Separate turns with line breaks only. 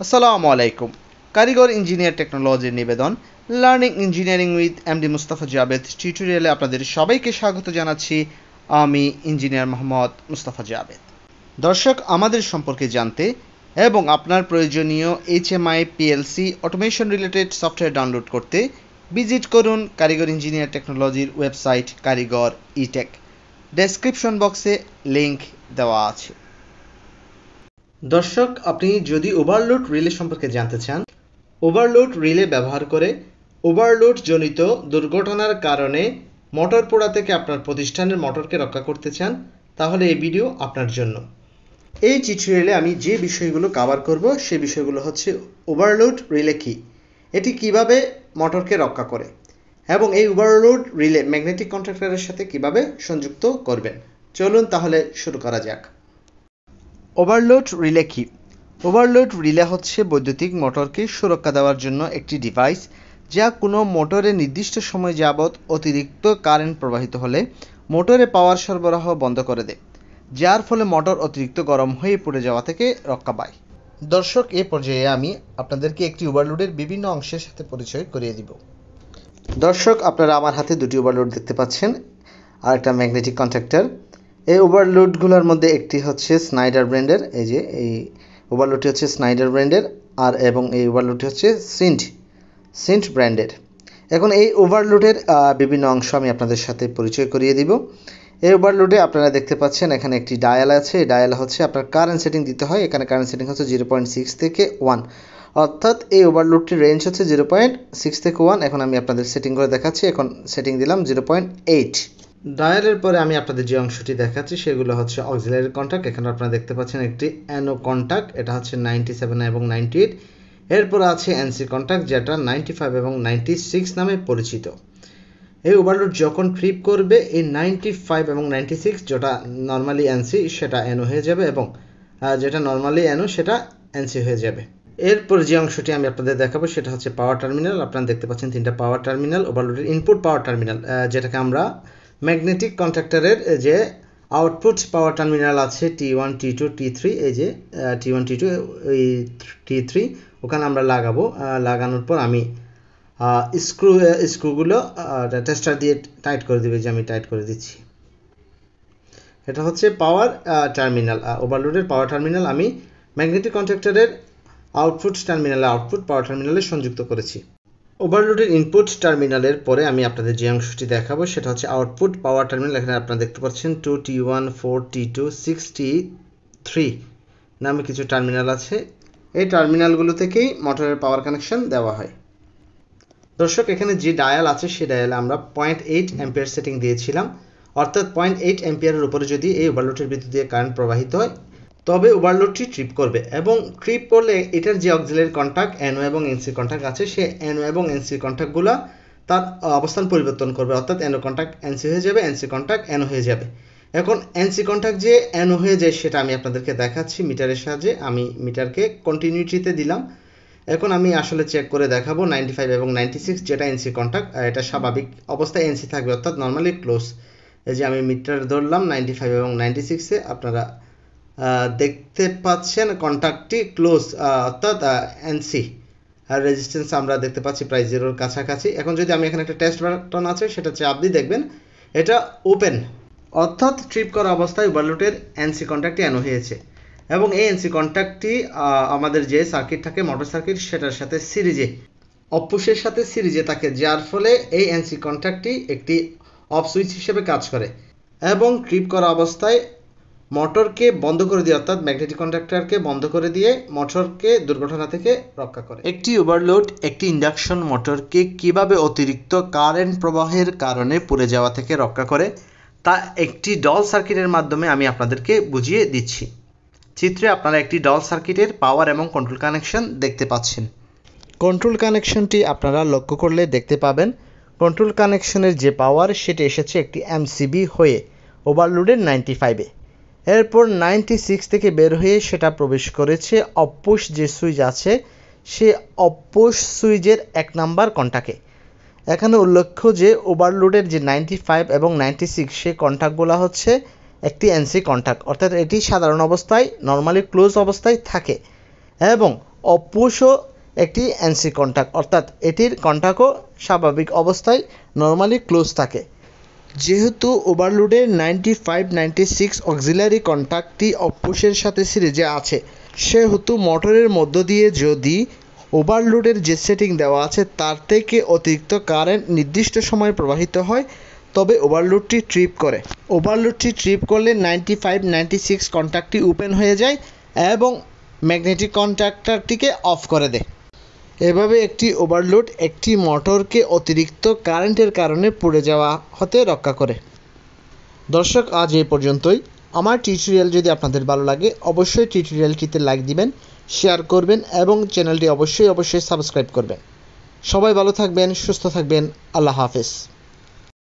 আসসালামু আলাইকুম। কারিগর ইঞ্জিনিয়ার টেকনোলজির নিবেদন learning engineering with MD Mustafa Jabed টিউটোরিয়ালে আপনাদের সবাইকে স্বাগত জানাচ্ছি। আমি ইঞ্জিনিয়ার মোহাম্মদ মুস্তাফা জাবেদ। দর্শক, আমাদের সম্পর্কে জানতে এবং আপনার প্রয়োজনীয় HMI PLC automation related software download করতে ভিজিট করুন কারিগর ইঞ্জিনিয়ার টেকনোলজির ওয়েবসাইট কারিগর ইটেক। ডেসক্রিপশন বক্সে লিংক দেওয়া আছে। দর্শক, আপনি যদি ওভারলোড রিলে সম্পর্কে জানতে চান, ওভারলোড রিলে ব্যবহার করে ওভারলোড জনিত দুর্ঘটনার কারণে মোটর পোড়া থেকে আপনার প্রতিষ্ঠানের মোটরকে রক্ষা করতে চান, তাহলে এই ভিডিও আপনার জন্য। এই টিউটোরিয়ালে আমি যে বিষয়গুলো কভার করব সেই বিষয়গুলো হচ্ছে ওভারলোড রিলে কি, এটি কিভাবে মোটরকে রক্ষা করে এবং এই ওভারলোড রিলে ম্যাগনেটিক কন্ট্যাক্টরের সাথে কিভাবে সংযুক্ত করবেন। চলুন তাহলে শুরু করা যাক। ওভারলোড রিলে কি? ওভারলোড রিলে হচ্ছে বৈদ্যুতিক মোটরকে সুরক্ষা দেওয়ার জন্য একটি ডিভাইস যা কোনো মোটরে নির্দিষ্ট সময় যাবৎ অতিরিক্ত কারেন্ট প্রবাহিত হলে মোটরে পাওয়ার সরবরাহ বন্ধ করে দেয়, যার ফলে মোটর অতিরিক্ত গরম হয়ে পড়ে যাওয়া থেকে রক্ষা পায়। দর্শক, এ পর্যায়ে আমি আপনাদেরকে একটি ওভারলোডের বিভিন্ন অংশের সাথে পরিচয় করিয়ে দিব। দর্শক, আপনারা আমার হাতে দুটি ওভারলোড দেখতে পাচ্ছেন আর একটা ম্যাগনেটিক কন্ট্যাক্টর। এই ওভারলোডগুলোর মধ্যে একটি হচ্ছে স্নাইডার ব্র্যান্ডের, এই ওভারলোডটি হচ্ছে স্নাইডার ব্র্যান্ডের, আর এবং এই ওভারলোডটি হচ্ছে সিন্ট ব্র্যান্ডের। এখন এই ওভারলোডের বিভিন্ন অংশ আমি আপনাদের সাথে পরিচয় করিয়ে দিব। এই ওভারলোডে আপনারা দেখতে পাচ্ছেন এখানে একটি ডায়াল আছে। এই ডায়াল হচ্ছে আপনার কারেন্ট সেটিং দিতে হয়। এখানে কারেন্ট সেটিং হচ্ছে 0.6 থেকে 1, অর্থাৎ এই ওভারলোডটির রেঞ্জ হচ্ছে 0.6 থেকে 1। এখন আমি আপনাদের সেটিং করে দেখাচ্ছি। এখন সেটিং দিলাম 0.8। ডায়ালের পরে আমি আপনাদের যে অংশটি দেখাচ্ছি সেগুলো হচ্ছে অক্সিলারি কন্ট্যাক্ট। এখানে আপনারা দেখতে পাচ্ছেন একটি অ্যানো কন্ট্যাক্ট, এটা হচ্ছে 97 এবং 98। এরপর আছে এনসি কন্ট্যাক্ট, যেটা 95 এবং 96 নামে পরিচিত। এই ওভারলোড যখন ট্রিপ করবে এই 95 এবং 96, যেটা নর্মালি এনসি সেটা অ্যানো হয়ে যাবে এবং যেটা নর্মালি অ্যানো সেটা এনসি হয়ে যাবে। এরপর যে অংশটি আমি আপনাদের দেখাবো সেটা হচ্ছে পাওয়ার টার্মিনাল। আপনারা দেখতে পাচ্ছেন তিনটা পাওয়ার টার্মিনাল, ওভারলোডের ইনপুট পাওয়ার টার্মিনাল, যেটাকে আমরা ম্যাগনেটিক কন্ট্যাক্টরের যে আউটপুট পাওয়ার টার্মিনাল আছে T1 T2 T3, এই যে T1 T2 এই T3 ওখানে আমরা লাগাবো। লাগানোর পর আমি স্ক্রুগুলো টেস্টার দিয়ে টাইট করে দেবে, যে আমি টাইট করে দিচ্ছি। এটা হচ্ছে পাওয়ার টার্মিনাল, ওভারলোডের পাওয়ার টার্মিনাল আমি ম্যাগনেটিক কন্ট্যাক্টরের আউটপুট পাওয়ার টার্মিনালে সংযুক্ত করেছি। ওভারলোডের ইনপুট টার্মিনালের পরে আমি আপনাদের যে অংশটি দেখাবো সেটা হচ্ছে আউটপুট পাওয়ার টার্মিনাল। এখানে আপনারা দেখতে পাচ্ছেন 2T1 4T2 6T3 নামে কিছু টার্মিনাল আছে। এই টার্মিনালগুলো থেকেই মোটরের পাওয়ার কানেকশন দেওয়া হয়। দর্শক, এখানে যে ডায়াল আছে সেই ডায়ালে আমরা 0.8 অ্যাম্পিয়ার সেটিং দিয়েছিলাম, অর্থাৎ 0.8 অ্যাম্পিয়ারের উপরে যদি এই ওভারলোডের ভিতর দিয়ে কারেন্ট প্রবাহিত হয় তবে ওভারলোডটি ট্রিপ করবে, এবং ট্রিপ করলে এটার যে অক্সিলারি কন্ট্যাক্ট অ্যানো এবং এনসি কন্ট্যাক্ট আছে সেই অ্যানো এবং এনসি কন্ট্যাক্টগুলো তার অবস্থান পরিবর্তন করবে, অর্থাৎ অ্যানো কন্ট্যাক্ট এনসি হয়ে যাবে, এনসি কন্ট্যাক্ট অ্যানো হয়ে যাবে। এখন এনসি কন্ট্যাক্ট যে অ্যানো হয়ে যায় সেটা আমি আপনাদেরকে দেখাচ্ছি মিটারের সাহায্যে। আমি মিটারকে কন্টিনিউটিতে দিলাম। এখন আমি আসলে চেক করে দেখাবো 95 এবং 96 যেটা এনসি কন্ট্যাক্ট, এটা স্বাভাবিক অবস্থায় এনসি থাকবে, অর্থাৎ নর্মালি ক্লোজ। এই যে আমি মিটার ধরলাম 95 এবং 96-এ, আপনারা দেখতে পাচ্ছেন কন্ট্যাক্টটি ক্লোজ, অর্থাৎ এনসি। আর রেজিস্ট্যান্স আমরা দেখতে পাচ্ছি প্রায় 0-র কাছাকাছি। এখন যদি আমি এখানে একটা টেস্ট বাটন আছে সেটা চাপ দিয়ে দেখবেন এটা ওপেন, অর্থাৎ ট্রিপ করা অবস্থায় ওভারলোডের এনসি কন্ট্যাক্টটি অ্যানো হয়েছে এবং এই এনসি কন্ট্যাক্টটি আমাদের যে সার্কিট থাকে মোটর সার্কিট সেটার সাথে সিরিজে অপুষের সাথে সিরিজে থাকে, যার ফলে এই এনসি কন্ট্যাক্টটি একটি অফ সুইচ হিসেবে কাজ করে এবং ট্রিপ করা অবস্থায় মোটরকে বন্ধ করে দিয়ে, অর্থাৎ ম্যাগনেটিক কন্ট্যাক্টরকে বন্ধ করে দিয়ে মোটরকে দুর্ঘটনা থেকে রক্ষা করে। একটি ওভারলোড একটি ইন্ডাকশন মোটরকে কিভাবে অতিরিক্ত কারেন্ট প্রবাহের কারণে পুড়ে যাওয়া থেকে রক্ষা করে তা একটি ডল সার্কিটের মাধ্যমে আমি আপনাদেরকে বুঝিয়ে দিচ্ছি। চিত্রে আপনারা একটি ডল সার্কিটের পাওয়ার এবং কন্ট্রোল কানেকশন দেখতে পাচ্ছেন। কন্ট্রোল কানেকশনটি আপনারা লক্ষ্য করলে দেখতে পাবেন কন্ট্রোল কানেকশনের যে পাওয়ার সেটি এসেছে একটি এমসিবি হয়ে ওভারলোডের 95-এ। এরপর 96 থেকে বের হয়ে সেটা প্রবেশ করেছে অপুশ যে সুইচ আছে সে অপুশ সুইচের 1 নাম্বার কন্ট্যাক্টে। এখানে উল্লেখ্য যে ওভারলোডের যে 95 এবং 96 সেই কন্ট্যাক্টগুলো হচ্ছে একটি এনসি কন্ট্যাক্ট, অর্থাৎ এটি সাধারণ অবস্থায় নর্মালি ক্লোজ অবস্থায় থাকে এবং অপুশও একটি এনসি কন্ট্যাক্ট, অর্থাৎ এটির কন্ট্যাক্টও স্বাভাবিক অবস্থায় নর্মালি ক্লোজ থাকে। যেহেতু ওভারলোডের 95-96 অক্সিলারি কন্ট্যাক্টটি অপুশের সাথে সিরিজে আছে, সেহেতু মোটরের মধ্য দিয়ে যদি ওভারলোডের যে সেটিং দেওয়া আছে তার থেকে অতিরিক্ত কারেন্ট নির্দিষ্ট সময়ে প্রবাহিত হয়, তবে ওভারলোডটি ট্রিপ করে। ওভারলোডটি ট্রিপ করলে 95-96 কন্ট্যাক্টটি ওপেন হয়ে যায় এবং ম্যাগনেটিক কন্ট্যাক্টরটিকে অফ করে দেয়। এভাবে একটি ওভারলোড একটি মোটরকে অতিরিক্ত কারেন্টের কারণে পুড়ে যাওয়া হতে রক্ষা করে। দর্শক, আজ এই পর্যন্তই। আমার টিউটোরিয়াল যদি আপনাদের ভালো লাগে অবশ্যই টিউটোরিয়ালটিতে লাইক দিবেন, শেয়ার করবেন এবং চ্যানেলটি অবশ্যই সাবস্ক্রাইব করবেন। সবাই ভালো থাকবেন, সুস্থ থাকবেন। আল্লাহ হাফেজ।